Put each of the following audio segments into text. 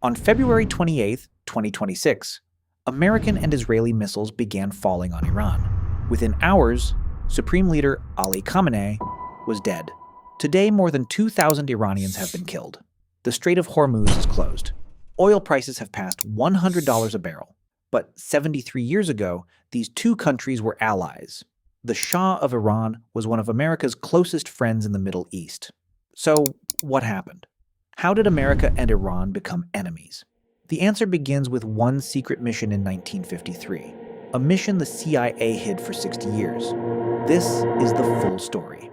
On February 28, 2026, American and Israeli missiles began falling on Iran. Within hours, Supreme Leader Ali Khamenei was dead. Today, more than 2,000 Iranians have been killed. The Strait of Hormuz is closed. Oil prices have passed $100 a barrel. But 73 years ago, these two countries were allies. The Shah of Iran was one of America's closest friends in the Middle East. So, what happened? How did America and Iran become enemies? The answer begins with one secret mission in 1953, a mission the CIA hid for 60 years. This is the full story.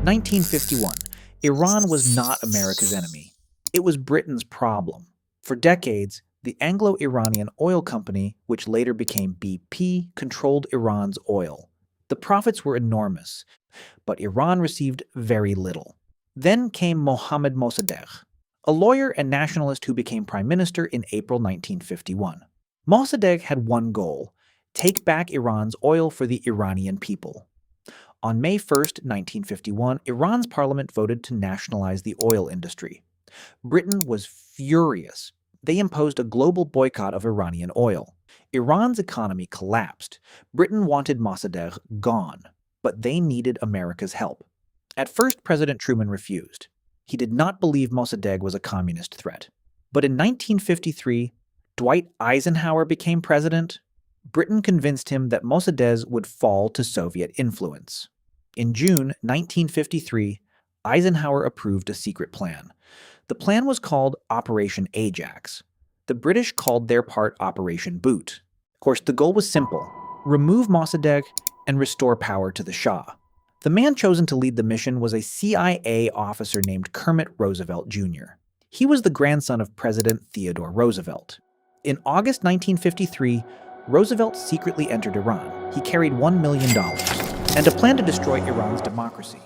1951. Iran was not America's enemy. It was Britain's problem. For decades, the Anglo-Iranian Oil Company, which later became BP, controlled Iran's oil. The profits were enormous, but Iran received very little. Then came Mohammad Mossadegh, a lawyer and nationalist who became prime minister in April 1951. Mossadegh had one goal: take back Iran's oil for the Iranian people. On May 1, 1951, Iran's parliament voted to nationalize the oil industry. Britain was furious. They imposed a global boycott of Iranian oil. Iran's economy collapsed. Britain wanted Mossadegh gone, but they needed America's help. At first, President Truman refused. He did not believe Mossadegh was a communist threat. But in 1953, Dwight Eisenhower became president. Britain convinced him that Mossadegh would fall to Soviet influence. In June 1953, Eisenhower approved a secret plan. The plan was called Operation Ajax. The British called their part Operation Boot. Of course, the goal was simple: remove Mossadegh and restore power to the Shah. The man chosen to lead the mission was a CIA officer named Kermit Roosevelt Jr. He was the grandson of President Theodore Roosevelt. In August 1953, Roosevelt secretly entered Iran. He carried $1 million and a plan to destroy Iran's democracy.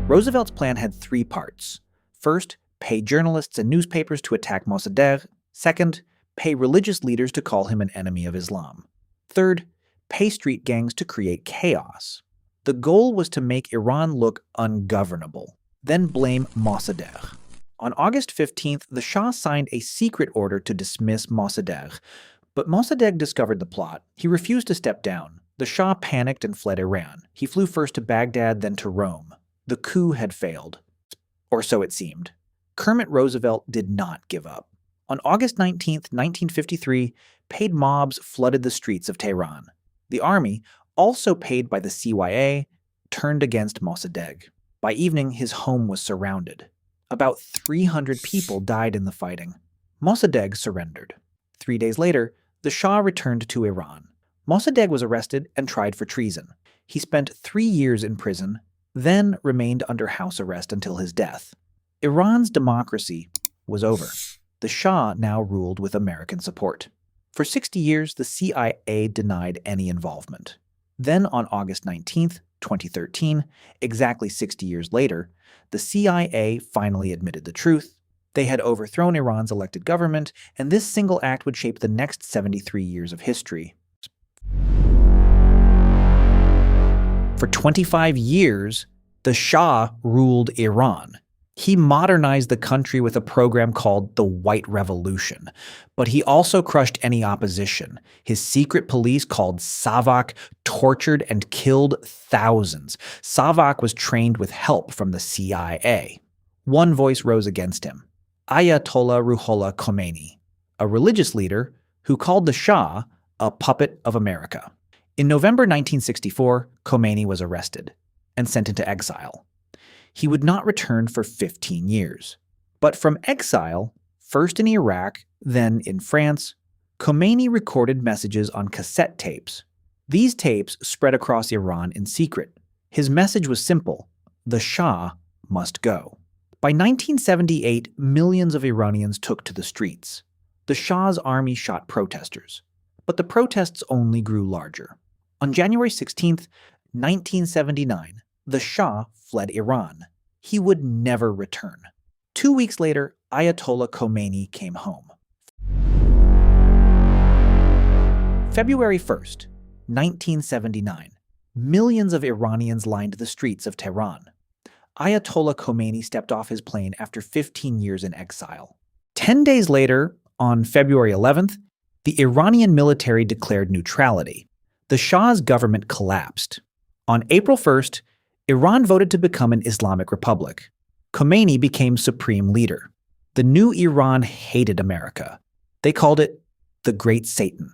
Roosevelt's plan had three parts. First, pay journalists and newspapers to attack Mossadegh. Second, pay religious leaders to call him an enemy of Islam. Third, pay street gangs to create chaos. The goal was to make Iran look ungovernable, then blame Mossadegh. On August 15th, the Shah signed a secret order to dismiss Mossadegh, but Mossadegh discovered the plot. He refused to step down. The Shah panicked and fled Iran. He flew first to Baghdad, then to Rome. The coup had failed, or so it seemed. Kermit Roosevelt did not give up. On August 19, 1953, paid mobs flooded the streets of Tehran. The army, also paid by the CYA, turned against Mossadegh. By evening, his home was surrounded. About 300 people died in the fighting. Mossadegh surrendered. 3 days later, the Shah returned to Iran. Mossadegh was arrested and tried for treason. He spent 3 years in prison, then remained under house arrest until his death. Iran's democracy was over. The Shah now ruled with American support. For 60 years, the CIA denied any involvement. Then on August 19, 2013, exactly 60 years later, the CIA finally admitted the truth. They had overthrown Iran's elected government, and this single act would shape the next 73 years of history. For 25 years, the Shah ruled Iran. He modernized the country with a program called the White Revolution, but he also crushed any opposition. His secret police, called Savak, tortured and killed thousands. Savak was trained with help from the CIA. One voice rose against him: Ayatollah Ruhollah Khomeini, a religious leader who called the Shah a puppet of America. In November 1964, Khomeini was arrested and sent into exile. He would not return for 15 years. But from exile, first in Iraq, then in France, Khomeini recorded messages on cassette tapes. These tapes spread across Iran in secret. His message was simple: the Shah must go. By 1978, millions of Iranians took to the streets. The Shah's army shot protesters, but the protests only grew larger. On January 16, 1979, the Shah fled Iran. He would never return. 2 weeks later, Ayatollah Khomeini came home. February 1st, 1979, millions of Iranians lined the streets of Tehran. Ayatollah Khomeini stepped off his plane after 15 years in exile. 10 days later, on February 11th, the Iranian military declared neutrality. The Shah's government collapsed. On April 1st, Iran voted to become an Islamic republic. Khomeini became supreme leader. The new Iran hated America. They called it the Great Satan.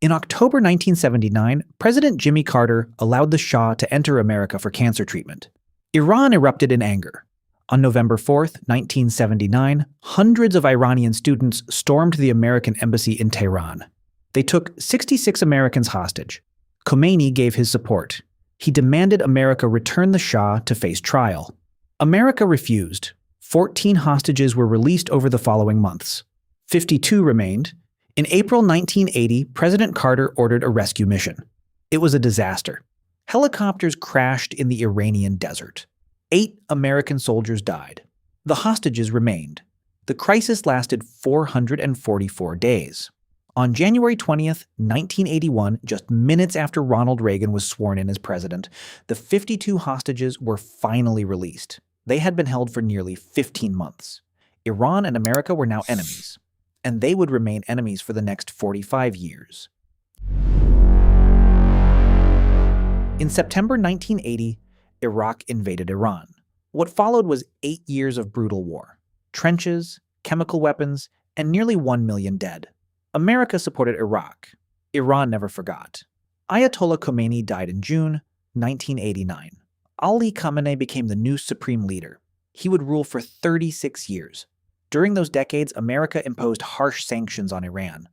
In October 1979, President Jimmy Carter allowed the Shah to enter America for cancer treatment. Iran erupted in anger. On November 4th, 1979, hundreds of Iranian students stormed the American embassy in Tehran. They took 66 Americans hostage. Khomeini gave his support. He demanded America return the Shah to face trial. America refused. 14 hostages were released over the following months. 52 remained. In April 1980, President Carter ordered a rescue mission. It was a disaster. Helicopters crashed in the Iranian desert. 8 American soldiers died. The hostages remained. The crisis lasted 444 days. On January 20th, 1981, just minutes after Ronald Reagan was sworn in as president, the 52 hostages were finally released. They had been held for nearly 15 months. Iran and America were now enemies, and they would remain enemies for the next 45 years. In September 1980, Iraq invaded Iran. What followed was 8 years of brutal war. Trenches, chemical weapons, and nearly 1 million dead. America supported Iraq. Iran never forgot. Ayatollah Khomeini died in June 1989. Ali Khamenei became the new supreme leader. He would rule for 36 years. During those decades, America imposed harsh sanctions on Iran.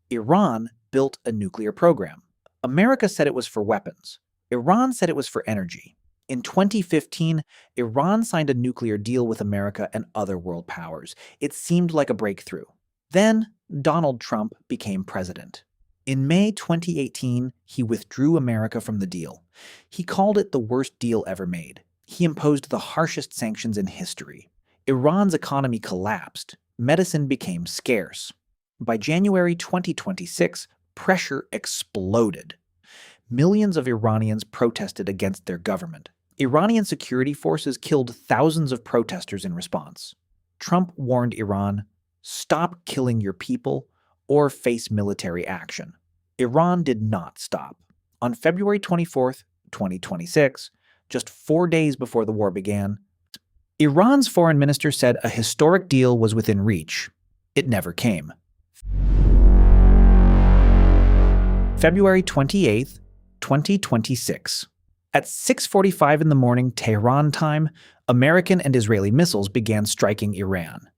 Iran built a nuclear program. America said it was for weapons. Iran said it was for energy. In 2015, Iran signed a nuclear deal with America and other world powers. It seemed like a breakthrough. Then, Donald Trump became president. In May 2018, he withdrew America from the deal. He called it the worst deal ever made. He imposed the harshest sanctions in history. Iran's economy collapsed. Medicine became scarce. By January 2026, pressure exploded. Millions of Iranians protested against their government. Iranian security forces killed thousands of protesters in response. Trump warned Iran, "Stop killing your people or face military action." Iran did not stop. On February 24th, 2026, just 4 days before the war began, Iran's foreign minister said a historic deal was within reach. It never came. February 28th, 2026. At 6:45 in the morning Tehran time, American and Israeli missiles began striking Iran.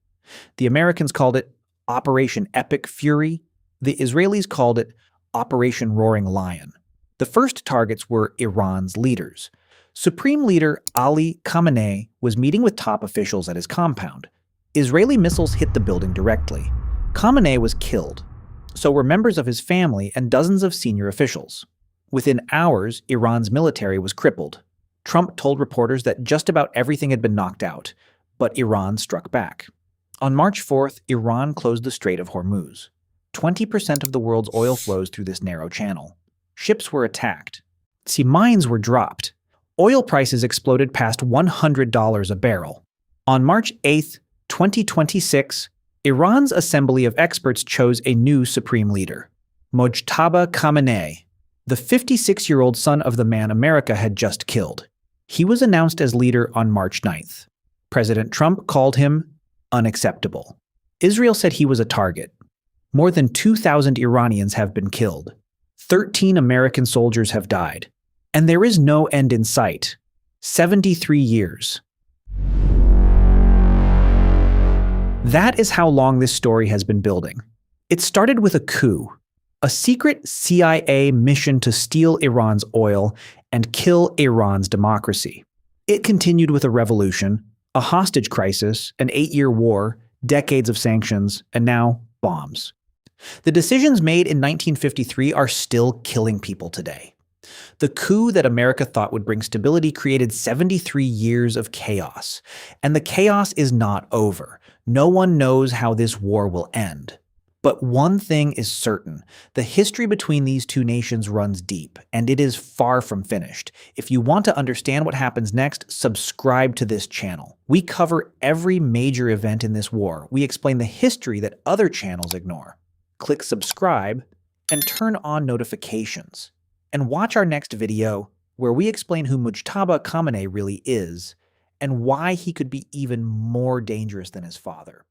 The Americans called it Operation Epic Fury. The Israelis called it Operation Roaring Lion. The first targets were Iran's leaders. Supreme Leader Ali Khamenei was meeting with top officials at his compound. Israeli missiles hit the building directly. Khamenei was killed. So were members of his family and dozens of senior officials. Within hours, Iran's military was crippled. Trump told reporters that just about everything had been knocked out, but Iran struck back. On March 4th, Iran closed the Strait of Hormuz. 20% of the world's oil flows through this narrow channel. Ships were attacked. Mines were dropped. Oil prices exploded past $100 a barrel. On March 8th, 2026, Iran's Assembly of Experts chose a new supreme leader, Mojtaba Khamenei, the 56-year-old son of the man America had just killed. He was announced as leader on March 9th. President Trump called him unacceptable. Israel said he was a target. More than 2,000 Iranians have been killed. 13 American soldiers have died. And there is no end in sight. 73 years. That is how long this story has been building. It started with a coup, a secret CIA mission to steal Iran's oil and kill Iran's democracy. It continued with a revolution, a hostage crisis, an 8-year war, decades of sanctions, and now bombs. The decisions made in 1953 are still killing people today. The coup that America thought would bring stability created 73 years of chaos. And the chaos is not over. No one knows how this war will end. But one thing is certain. The history between these two nations runs deep, and it is far from finished. If you want to understand what happens next, subscribe to this channel. We cover every major event in this war. We explain the history that other channels ignore. Click subscribe and turn on notifications. And watch our next video where we explain who Mujtaba Khamenei really is and why he could be even more dangerous than his father.